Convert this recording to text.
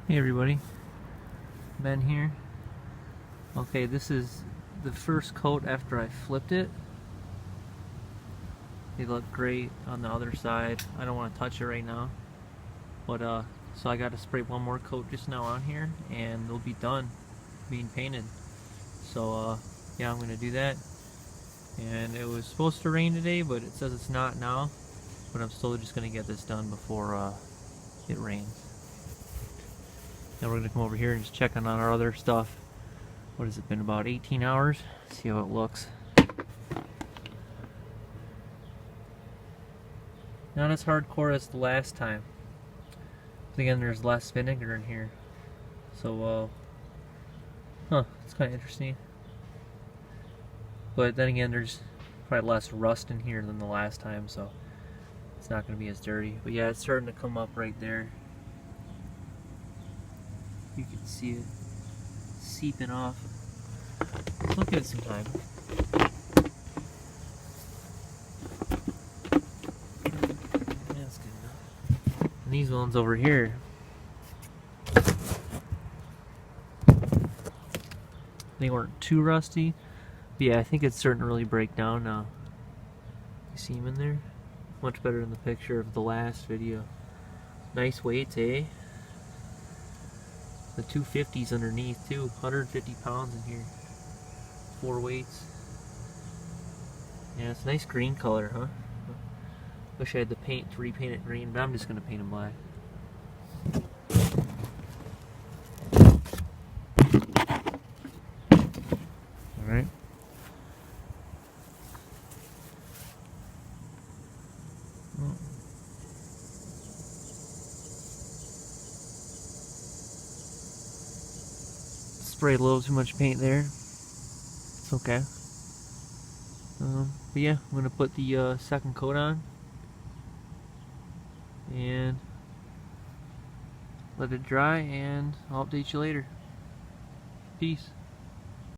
Hey everybody, Ben here. Okay, this is the first coat after I flipped it. They look great on the other side. I don't want to touch it right now. But so I got to spray one more coat just now on here and they'll be done being painted. So yeah, I'm going to do that. And it was supposed to rain today, but it says it's not now. But I'm still just going to get this done before it rains. Now we're going to come over here and just check on our other stuff. What has it been, about 18 hours? See how it looks. Not as hardcore as the last time. But again, there's less vinegar in here. So, it's kind of interesting. But then again, there's probably less rust in here than the last time, so it's not going to be as dirty. But yeah, it's starting to come up right there. You can see it seeping off. It'll give it some time. That's good enough. And these ones over here, they weren't too rusty. But yeah, I think it's starting to really break down now. You see them in there? Much better than the picture of the last video. Nice weights, eh? The 250s underneath too, 150 pounds in here. 4 weights. Yeah, it's a nice green color, huh? Wish I had the paint to repaint it green, but I'm just gonna paint it black. Alright. Sprayed a little too much paint there. It's okay. But yeah, I'm gonna put the second coat on and let it dry, and I'll update you later. Peace.